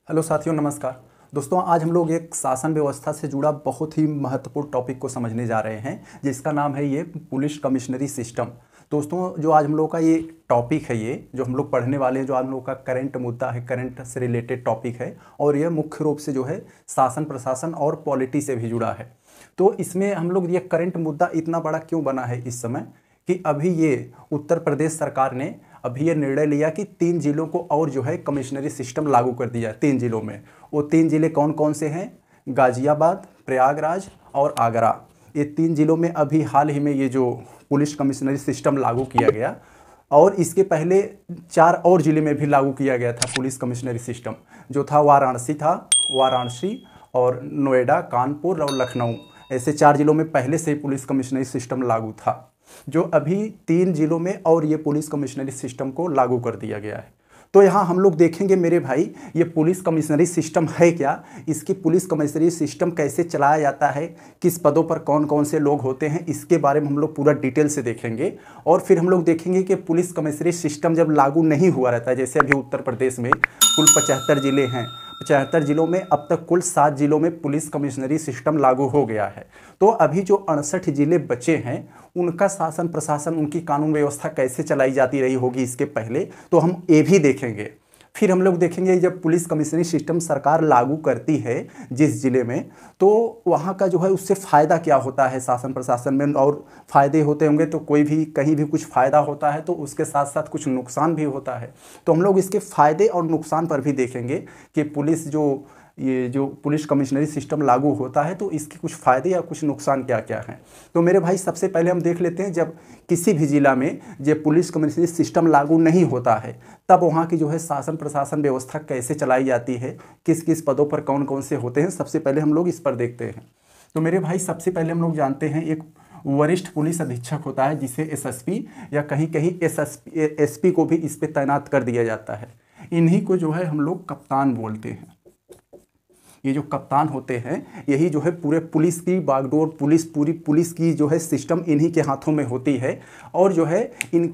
Hello साथियों, नमस्कार। दोस्तों, आज हम लोग एक शासन व्यवस्था से जुड़ा बहुत ही महत्वपूर्ण टॉपिक को समझने जा रहे हैं, जिसका नाम है ये पुलिस कमिश्नरी सिस्टम। दोस्तों, जो आज हम लोग का ये टॉपिक है, ये जो हम लोग पढ़ने वाले हैं, जो आज हम लोग का करंट मुद्दा है, करंट से रिलेटेड टॉपिक है, और ये मुख्य रूप से जो है शासन प्रशासन और पॉलिटी से भी जुड़ा है। तो इसमें हम लोग ये करंट मुद्दा इतना बड़ा क्यों बना है इस समय कि अभी ये उत्तर प्रदेश सरकार ने अभी ये निर्णय लिया कि 3 जिलों को और जो है कमिश्नरी सिस्टम लागू कर दिया। 3 जिलों में, वो 3 जिले कौन कौन से हैं? गाजियाबाद, प्रयागराज और आगरा। ये 3 जिलों में अभी हाल ही में ये जो पुलिस कमिश्नरी सिस्टम लागू किया गया, और इसके पहले 4 और जिले में भी लागू किया गया था पुलिस कमिश्नरी सिस्टम। जो था वाराणसी और नोएडा, कानपुर और लखनऊ। ऐसे 4 जिलों में पहले से ही पुलिस कमिश्नरी सिस्टम लागू था, जो अभी 3 जिलों में और ये पुलिस कमिश्नरी सिस्टम को लागू कर दिया गया है। तो यहाँ हम लोग देखेंगे मेरे भाई, ये पुलिस कमिश्नरी सिस्टम है क्या, इसकी पुलिस कमिश्नरी सिस्टम कैसे चलाया जाता है, किस पदों पर कौन कौन से लोग होते हैं, इसके बारे में हम लोग पूरा डिटेल से देखेंगे। और फिर हम लोग देखेंगे कि पुलिस कमिश्नरी सिस्टम जब लागू नहीं हुआ रहता है, जैसे अभी उत्तर प्रदेश में कुल 75 जिले हैं, 75 जिलों में अब तक कुल 7 जिलों में पुलिस कमिश्नरी सिस्टम लागू हो गया है। तो अभी जो 68 जिले बचे हैं, उनका शासन प्रशासन, उनकी कानून व्यवस्था कैसे चलाई जाती रही होगी इसके पहले, तो हम ये भी देखेंगे। फिर हम लोग देखेंगे जब पुलिस कमिश्नरी सिस्टम सरकार लागू करती है जिस जिले में, तो वहाँ का जो है उससे फ़ायदा क्या होता है शासन प्रशासन में, और फ़ायदे होते होंगे तो कोई भी कहीं भी कुछ फ़ायदा होता है तो उसके साथ साथ कुछ नुकसान भी होता है। तो हम लोग इसके फ़ायदे और नुकसान पर भी देखेंगे कि ये जो पुलिस कमिश्नरी सिस्टम लागू होता है तो इसके कुछ फ़ायदे या कुछ नुकसान क्या क्या हैं। तो मेरे भाई, सबसे पहले हम देख लेते हैं, जब किसी भी ज़िला में जब पुलिस कमिश्नरी सिस्टम लागू नहीं होता है, तब वहाँ की जो है शासन प्रशासन व्यवस्था कैसे चलाई जाती है, किस किस पदों पर कौन कौन से होते हैं, सबसे पहले हम लोग इस पर देखते हैं। तो मेरे भाई, सबसे पहले हम लोग जानते हैं एक वरिष्ठ पुलिस अधीक्षक होता है, जिसे एसएसपी या कहीं कहीं एसपी को भी इस पर तैनात कर दिया जाता है। इन्हीं को जो है हम लोग कप्तान बोलते हैं। ये जो कप्तान होते हैं, यही जो है पूरे पुलिस की बागडोर, पूरी पुलिस की जो है सिस्टम इन्हीं के हाथों में होती है, और जो है इन्हीं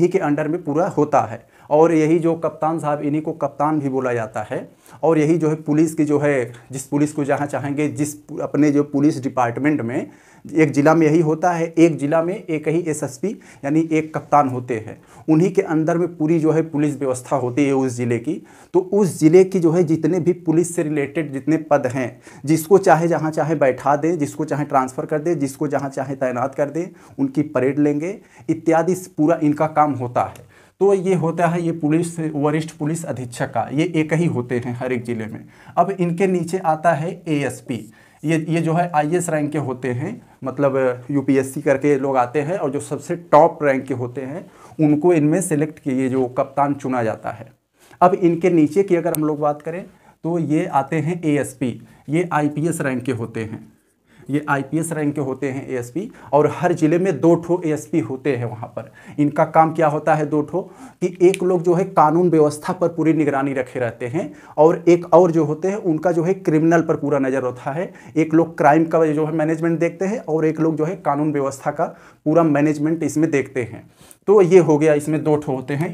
के अंडर में पूरा होता है। और यही जो कप्तान साहब, इन्हीं को कप्तान भी बोला जाता है। और यही जो है पुलिस की जो है, जिस पुलिस को जहाँ चाहेंगे, जिस अपने जो पुलिस डिपार्टमेंट में, एक ज़िला में यही होता है, एक ज़िला में एक ही एसएसपी यानी एक कप्तान होते हैं। उन्हीं के अंदर में पूरी जो है पुलिस व्यवस्था होती है उस ज़िले की। तो उस ज़िले की जो है जितने भी पुलिस से रिलेटेड जितने पद हैं, जिसको चाहे जहाँ चाहे बैठा दें, जिसको चाहे ट्रांसफ़र कर दें, जिसको जहाँ चाहे तैनात कर दें, उनकी परेड लेंगे इत्यादि, पूरा इनका काम होता है। तो ये होता है ये पुलिस, वरिष्ठ पुलिस अधीक्षक का, ये एक ही होते हैं हर एक ज़िले में। अब इनके नीचे आता है एएसपी। ये जो है आईएएस रैंक के होते हैं, मतलब यूपीएससी करके लोग आते हैं, और जो सबसे टॉप रैंक के होते हैं उनको इनमें सेलेक्ट किए जो कप्तान चुना जाता है। अब इनके नीचे की अगर हम लोग बात करें तो ये आते हैं एएसपी। ये आईपीएस रैंक के होते हैं, ये आईपीएस रैंक के होते हैं एएसपी। और हर जिले में 2 ठो एएसपी होते हैं वहाँ पर। इनका काम क्या होता है, 2 ठो, कि एक लोग जो है कानून व्यवस्था पर पूरी निगरानी रखे रहते हैं, और एक और जो होते हैं उनका जो है क्रिमिनल पर पूरा नज़र होता है। एक लोग क्राइम का जो है मैनेजमेंट देखते हैं, और एक लोग जो है कानून व्यवस्था का पूरा मैनेजमेंट इसमें देखते हैं। तो ये हो गया, इसमें 2 ठो होते हैं।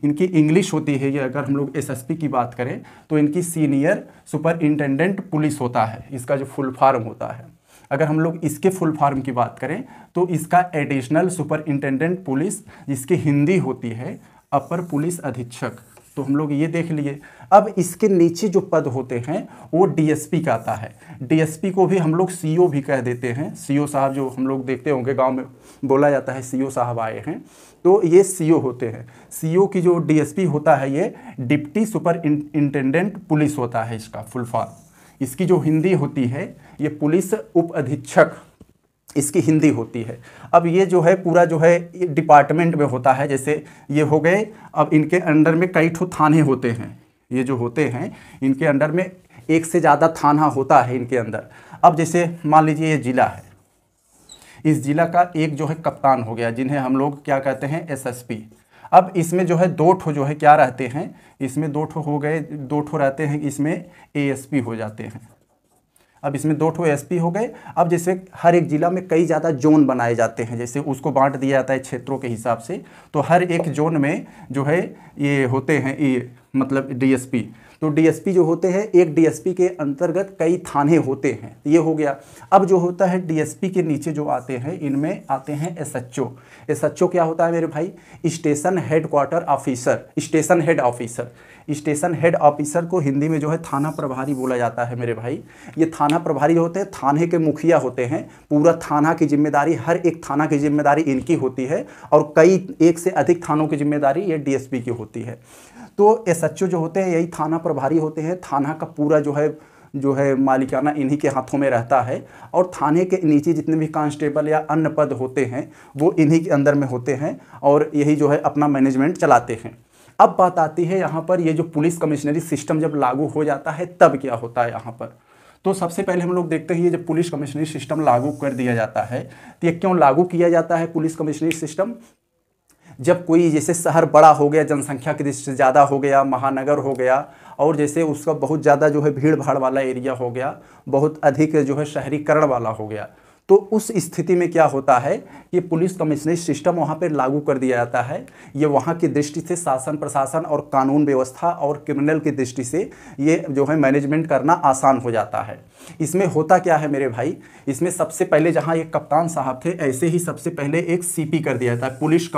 इनकी इंग्लिश होती है, ये अगर हम लोग एसएसपी की बात करें तो इनकी सीनियर सुपरिंटेंडेंट पुलिस होता है, इसका जो फुल फॉर्म होता है। अगर हम लोग इसके फुल फॉर्म की बात करें तो इसका एडिशनल सुपरिंटेंडेंट पुलिस, जिसकी हिंदी होती है अपर पुलिस अधीक्षक। तो हम लोग ये देख लिए। अब इसके नीचे जो पद होते हैं वो डीएसपी का आता है। डीएसपी को भी हम लोग सीओ भी कह देते हैं। सीओ साहब, जो हम लोग देखते होंगे गांव में बोला जाता है सीओ साहब आए हैं, तो ये सीओ होते हैं। सीओ की जो डीएसपी होता है, ये डिप्टी सुपरिंटेंडेंट पुलिस होता है, इसका फुल फॉर्म। इसकी जो हिंदी होती है, ये पुलिस उप अधीक्षक, इसकी हिंदी होती है। अब ये जो है पूरा जो है डिपार्टमेंट में होता है, जैसे ये हो गए। अब इनके अंडर में कई ठो थाने होते हैं, ये जो होते हैं इनके अंडर में एक से ज़्यादा थाना होता है इनके अंदर। अब जैसे मान लीजिए ये ज़िला है, इस ज़िला का एक जो है कप्तान हो गया, जिन्हें हम लोग क्या कहते हैं, एसएसपी। अब इसमें जो है 2 ठो जो है क्या रहते हैं, इसमें 2 ठो हो गए, 2 ठो रहते हैं, इसमें एएसपी हो जाते हैं। अब इसमें 2 ठो एसपी हो गए। अब जैसे हर एक ज़िला में कई ज़्यादा जोन बनाए जाते हैं, जैसे उसको बांट दिया जाता है क्षेत्रों के हिसाब से। तो हर एक जोन में जो है ये होते हैं, ये मतलब डीएसपी। तो डीएसपी जो होते हैं, एक डीएसपी के अंतर्गत कई थाने होते हैं, ये हो गया। अब जो होता है डीएसपी के नीचे जो आते हैं, इनमें आते हैं एसएचओ। एसएचओ क्या होता है मेरे भाई? Station head quarter officer, station head officer. Station head officer को हिंदी में जो है थाना प्रभारी बोला जाता है मेरे भाई। ये थाना प्रभारी होते हैं, थाने के मुखिया होते हैं। पूरा थाना की जिम्मेदारी, हर एक थाना की जिम्मेदारी इनकी होती है, और कई एक से अधिक थानों की जिम्मेदारी ये डीएसपी की होती है। तो एसएचओ जो होते हैं यही थाना प्रभारी होते हैं। थाना का पूरा जो है मालिकाना इन्हीं के हाथों में रहता है, और थाने के नीचे जितने भी कांस्टेबल या अन्य पद होते हैं वो इन्हीं के अंदर में होते हैं, और यही जो है अपना मैनेजमेंट चलाते हैं। अब बात आती है यहाँ पर, ये जो पुलिस कमिश्नरी सिस्टम जब लागू हो जाता है तब क्या होता है यहाँ पर। तो सबसे पहले हम लोग देखते हैं ये जब पुलिस कमिश्नरी सिस्टम लागू कर दिया जाता है, तो ये क्यों लागू किया जाता है पुलिस कमिश्नरी सिस्टम? जब कोई जैसे शहर बड़ा हो गया, जनसंख्या की दृष्टि से ज़्यादा हो गया, महानगर हो गया, और जैसे उसका बहुत ज़्यादा जो है भीड़ भाड़ वाला एरिया हो गया, बहुत अधिक जो है शहरीकरण वाला हो गया, तो उस स्थिति में क्या होता है, ये पुलिस कमिश्नरी सिस्टम वहाँ पे लागू कर दिया जाता है। ये वहाँ की दृष्टि से शासन प्रशासन और कानून व्यवस्था और क्रिमिनल की दृष्टि से ये जो है मैनेजमेंट करना आसान हो जाता है। इसमें होता क्या है मेरे भाई, इसमें सबसे पहले जहाँ एक कप्तान साहब थे, ऐसे ही सबसे पहले एक सीपी कर दिया जाता है, पुलिस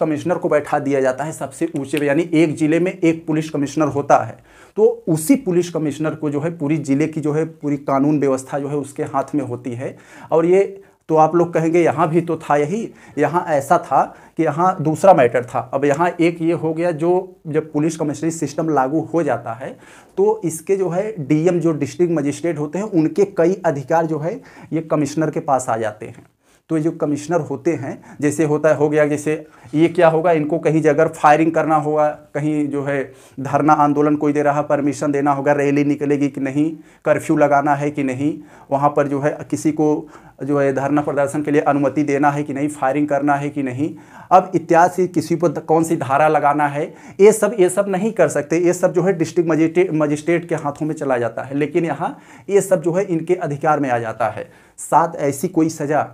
कमिश्नर को बैठा दिया जाता है सबसे ऊंचे, यानी एक जिले में एक पुलिस कमिश्नर होता है। तो उसी पुलिस कमिश्नर को जो है पूरी जिले की जो है पूरी कानून व्यवस्था जो है उसके हाथ में होती है। और ये तो आप लोग कहेंगे यहाँ भी तो था यही, यहाँ ऐसा था कि यहाँ दूसरा मैटर था। अब यहाँ एक ये हो गया, जो जब पुलिस कमिश्नरी सिस्टम लागू हो जाता है तो इसके जो है डीएम जो डिस्ट्रिक्ट मजिस्ट्रेट होते हैं उनके कई अधिकार जो है ये कमिश्नर के पास आ जाते हैं। तो ये जो कमिश्नर होते हैं, जैसे हो गया जैसे ये क्या होगा, इनको कहीं अगर फायरिंग करना होगा, कहीं जो है धरना आंदोलन कोई दे रहा, परमिशन देना होगा, रैली निकलेगी कि नहीं, कर्फ्यू लगाना है कि नहीं, वहाँ पर जो है किसी को जो है धरना प्रदर्शन के लिए अनुमति देना है कि नहीं, फायरिंग करना है कि नहीं, अब इत्यादि किसी पर कौन सी धारा लगाना है, ये सब नहीं कर सकते। ये सब जो है डिस्ट्रिक्ट मजिस्ट्रेट के हाथों में चला जाता है। लेकिन यहाँ ये सब जो है इनके अधिकार में आ जाता है। साथ ऐसी कोई सज़ा,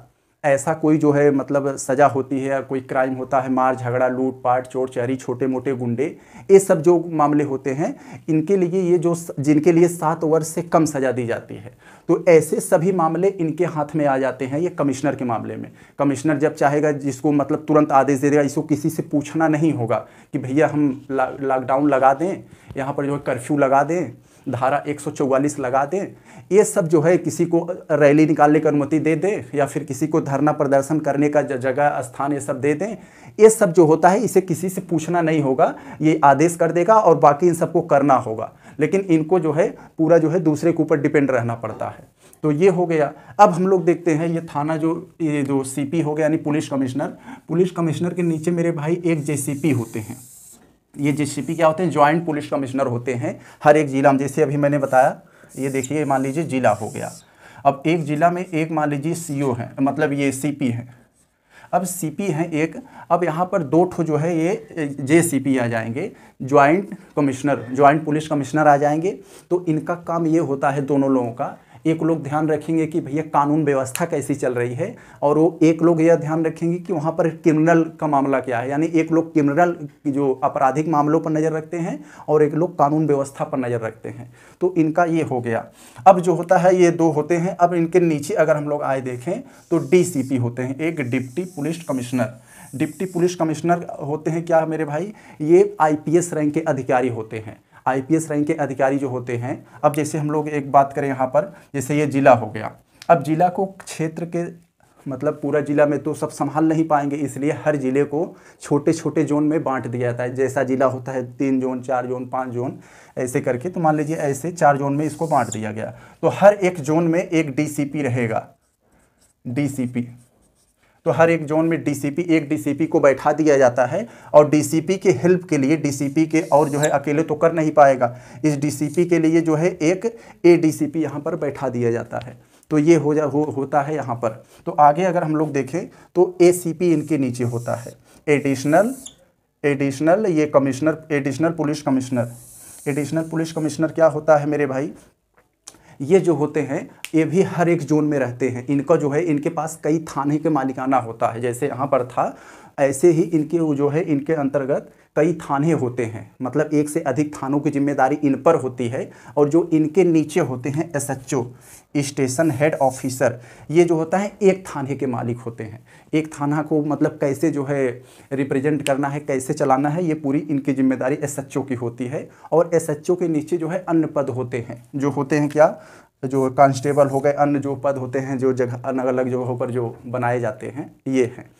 ऐसा कोई जो है मतलब सज़ा होती है, कोई क्राइम होता है, मार झगड़ा, लूटपाट, चोर चोरी, छोटे मोटे गुंडे, ये सब जो मामले होते हैं इनके लिए ये जो जिनके लिए 7 वर्ष से कम सज़ा दी जाती है, तो ऐसे सभी मामले इनके हाथ में आ जाते हैं। ये कमिश्नर के मामले में कमिश्नर जब चाहेगा जिसको मतलब तुरंत आदेश दे देगा, इसको किसी से पूछना नहीं होगा कि भैया हम लॉकडाउन लगा दें, यहाँ पर जो है कर्फ्यू लगा दें, धारा 144 लगा दें, ये सब जो है किसी को रैली निकालने की अनुमति दे दें, या फिर किसी को धरना प्रदर्शन करने का जगह स्थान ये सब दे दें, ये सब जो होता है इसे किसी से पूछना नहीं होगा, ये आदेश कर देगा और बाकी इन सबको करना होगा। लेकिन इनको जो है पूरा जो है दूसरे के ऊपर डिपेंड रहना पड़ता है। तो ये हो गया। अब हम लोग देखते हैं ये थाना ये जो सीपी हो गया यानी पुलिस कमिश्नर के नीचे मेरे भाई एक जेसीपी होते हैं। ये जेसीपी क्या होते हैं, ज्वाइंट पुलिस कमिश्नर होते हैं हर एक जिला में। जैसे अभी मैंने बताया, ये देखिए मान लीजिए जिला हो गया, अब एक जिला में एक मान लीजिए सीओ है, मतलब ये सीपी है। अब सीपी हैं एक, अब यहाँ पर 2 ठो जो है ये जेसीपी आ जाएंगे, ज्वाइंट पुलिस कमिश्नर आ जाएंगे। तो इनका काम ये होता है दोनों लोगों का, एक लोग ध्यान रखेंगे कि भैया कानून व्यवस्था कैसी चल रही है, और वो एक लोग यह ध्यान रखेंगे कि वहाँ पर क्रिमिनल का मामला क्या है, यानी एक लोग क्रिमिनल जो आपराधिक मामलों पर नज़र रखते हैं और एक लोग कानून व्यवस्था पर नज़र रखते हैं। तो इनका ये हो गया। अब जो होता है ये 2 होते हैं। अब इनके नीचे अगर हम लोग आए देखें तो डीसीपी होते हैं, एक डिप्टी पुलिस कमिश्नर होते हैं। क्या मेरे भाई, ये आईपीएस रैंक के अधिकारी होते हैं। आईपीएस रैंक के अधिकारी जो होते हैं, अब जैसे हम लोग एक बात करें यहाँ पर, जैसे ये जिला हो गया, अब जिला को क्षेत्र के मतलब पूरा जिला में तो सब संभाल नहीं पाएंगे, इसलिए हर जिले को छोटे छोटे जोन में बांट दिया जाता है। जैसा जिला होता है 3 जोन, 4 जोन, 5 जोन ऐसे करके, तो मान लीजिए ऐसे 4 जोन में इसको बांट दिया गया। तो हर एक जोन में एक डीसीपी रहेगा, डीसीपी। तो हर एक जोन में एक डीसीपी को बैठा दिया जाता है, और डीसीपी के हेल्प के लिए, डीसीपी के और जो है अकेले तो कर नहीं पाएगा, इस डीसीपी के लिए जो है एक एडीसीपी यहाँ पर बैठा दिया जाता है। तो ये होता है यहाँ पर। तो आगे अगर हम लोग देखें तो एसीपी इनके नीचे होता है, एडिशनल ये कमिश्नर, एडिशनल पुलिस कमिश्नर क्या होता है मेरे भाई, ये जो होते हैं ये भी हर एक जोन में रहते हैं। इनका जो है इनके पास कई थाने के मालिकाना होता है, जैसे यहाँ पर था, ऐसे ही इनके जो है इनके अंतर्गत कई थाने होते हैं, मतलब एक से अधिक थानों की जिम्मेदारी इन पर होती है, और जो इनके नीचे होते हैं एसएचओ, स्टेशन हेड ऑफिसर, ये जो होता है एक थाने के मालिक होते हैं। एक थाना को मतलब कैसे जो है रिप्रेजेंट करना है, कैसे चलाना है, ये पूरी इनकी जिम्मेदारी एसएचओ की होती है। और एसएचओ के नीचे जो है अन्य पद होते हैं, जो होते हैं क्या, जो कांस्टेबल हो गए, अन्य जो पद होते हैं जो जगह अलग अलग जगहों पर जो बनाए जाते हैं, ये हैं।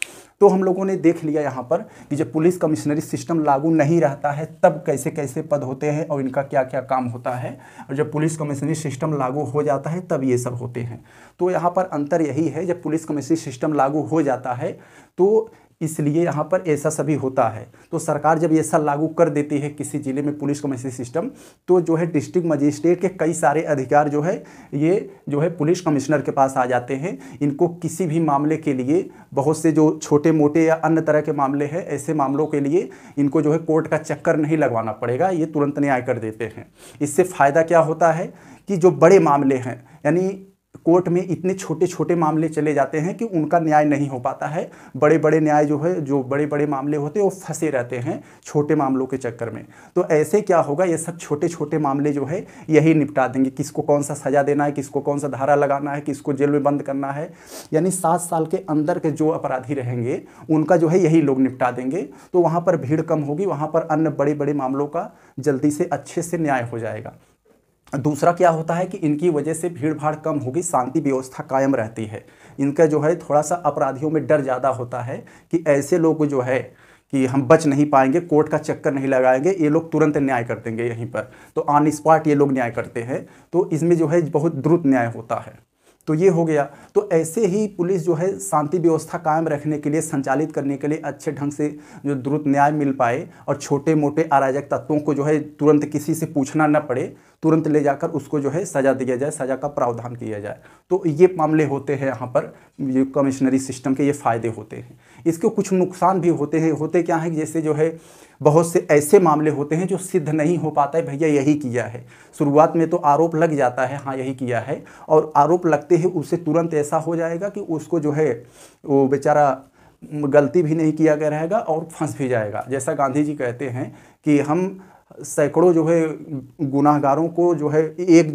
तो हम लोगों ने देख लिया यहाँ पर कि जब पुलिस कमिश्नरी सिस्टम लागू नहीं रहता है तब कैसे कैसे पद होते हैं और इनका क्या क्या काम होता है, और जब पुलिस कमिश्नरी सिस्टम लागू हो जाता है तब ये सब होते हैं। तो यहाँ पर अंतर यही है, जब पुलिस कमिश्नरी सिस्टम लागू हो जाता है तो इसलिए यहाँ पर ऐसा सभी होता है। तो सरकार जब ऐसा लागू कर देती है किसी ज़िले में पुलिस कमिश्नरी सिस्टम, तो जो है डिस्ट्रिक्ट मजिस्ट्रेट के कई सारे अधिकार जो है ये जो है पुलिस कमिश्नर के पास आ जाते हैं। इनको किसी भी मामले के लिए, बहुत से जो छोटे मोटे या अन्य तरह के मामले हैं, ऐसे मामलों के लिए इनको जो है कोर्ट का चक्कर नहीं लगवाना पड़ेगा, ये तुरंत न्याय कर देते हैं। इससे फ़ायदा क्या होता है कि जो बड़े मामले हैं, यानी कोर्ट में इतने छोटे छोटे मामले चले जाते हैं कि उनका न्याय नहीं हो पाता है। बड़े बड़े न्याय जो है, जो बड़े बड़े मामले होते हैं वो फंसे रहते हैं छोटे मामलों के चक्कर में। तो ऐसे क्या होगा, ये सब छोटे छोटे मामले जो है यही निपटा देंगे। किसको कौन सा सज़ा देना है, किसको कौन सा धारा लगाना है, किसको जेल में बंद करना है, यानी 7 साल के अंदर के जो अपराधी रहेंगे उनका जो है यही लोग निपटा देंगे। तो वहाँ पर भीड़ कम होगी, वहाँ पर अन्य बड़े बड़े मामलों का जल्दी से अच्छे से न्याय हो जाएगा। दूसरा क्या होता है कि इनकी वजह से भीड़ भाड़ कम होगी, शांति व्यवस्था कायम रहती है। इनका जो है थोड़ा सा अपराधियों में डर ज़्यादा होता है कि ऐसे लोग जो है कि हम बच नहीं पाएंगे, कोर्ट का चक्कर नहीं लगाएंगे, ये लोग तुरंत न्याय कर देंगे यहीं पर, तो ऑन स्पॉट ये लोग न्याय करते हैं। तो इसमें जो है बहुत द्रुत न्याय होता है। तो ये हो गया। तो ऐसे ही पुलिस जो है शांति व्यवस्था कायम रखने के लिए, संचालित करने के लिए, अच्छे ढंग से जो द्रुत न्याय मिल पाए और छोटे मोटे अराजक तत्वों को जो है तुरंत किसी से पूछना न पड़े, तुरंत ले जाकर उसको जो है सज़ा दिया जाए, सज़ा का प्रावधान किया जाए। तो ये मामले होते हैं यहाँ पर, ये कमिश्नरी सिस्टम के ये फ़ायदे होते हैं। इसके कुछ नुकसान भी होते हैं। होते क्या है, जैसे जो है बहुत से ऐसे मामले होते हैं जो सिद्ध नहीं हो पाता है भैया यही किया है। शुरुआत में तो आरोप लग जाता है, हाँ यही किया है, और आरोप लगते ही उससे तुरंत ऐसा हो जाएगा कि उसको जो है वो बेचारा गलती भी नहीं किया गया रहेगा और फंस भी जाएगा। जैसा गांधी जी कहते हैं कि हम सैकड़ों जो है गुनाहगारों को जो है एक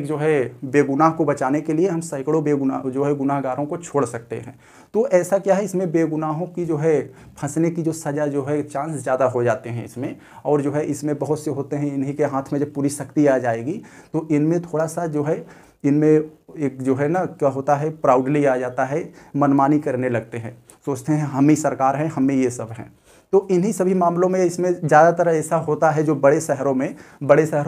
जो है बेगुनाह को बचाने के लिए हम सैकड़ों बेगुनाह जो है गुनाहगारों को छोड़ सकते हैं। तो ऐसा क्या है, इसमें बेगुनाहों की जो है फंसने की जो सज़ा जो है चांस ज़्यादा हो जाते हैं इसमें। और जो है इसमें बहुत से होते हैं, इन्हीं के हाथ में जब पूरी शक्ति आ जाएगी तो इनमें थोड़ा सा जो है, इनमें एक जो है ना क्या होता है, प्राउडली आ जाता है, मनमानी करने लगते हैं, सोचते हैं हम ही सरकार हैं, हम ही ये सब हैं। तो इन्हीं सभी मामलों में इसमें ज़्यादातर ऐसा होता है, जो बड़े शहरों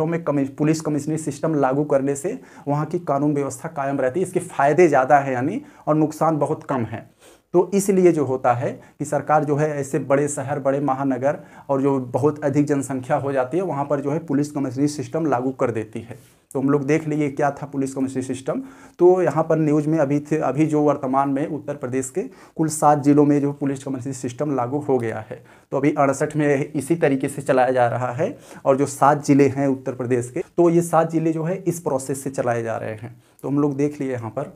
में पुलिस कमिश्नरी सिस्टम लागू करने से वहाँ की कानून व्यवस्था कायम रहती है। इसके फ़ायदे ज़्यादा हैं यानी, और नुकसान बहुत कम है। तो इसलिए जो होता है कि सरकार जो है ऐसे बड़े शहर, बड़े महानगर और जो बहुत अधिक जनसंख्या हो जाती है वहाँ पर जो है पुलिस कमिश्नरी सिस्टम लागू कर देती है। तो हम लोग देख लिए क्या था पुलिस कमिश्नरी सिस्टम। तो यहाँ पर न्यूज़ में अभी जो वर्तमान में उत्तर प्रदेश के कुल 7 जिलों में जो पुलिस कमिश्नरी सिस्टम लागू हो गया है। तो अभी 68 में इसी तरीके से चलाया जा रहा है, और जो 7 जिले हैं उत्तर प्रदेश के, तो ये 7 जिले जो है इस प्रोसेस से चलाए जा रहे हैं। तो हम लोग देख लिए यहाँ पर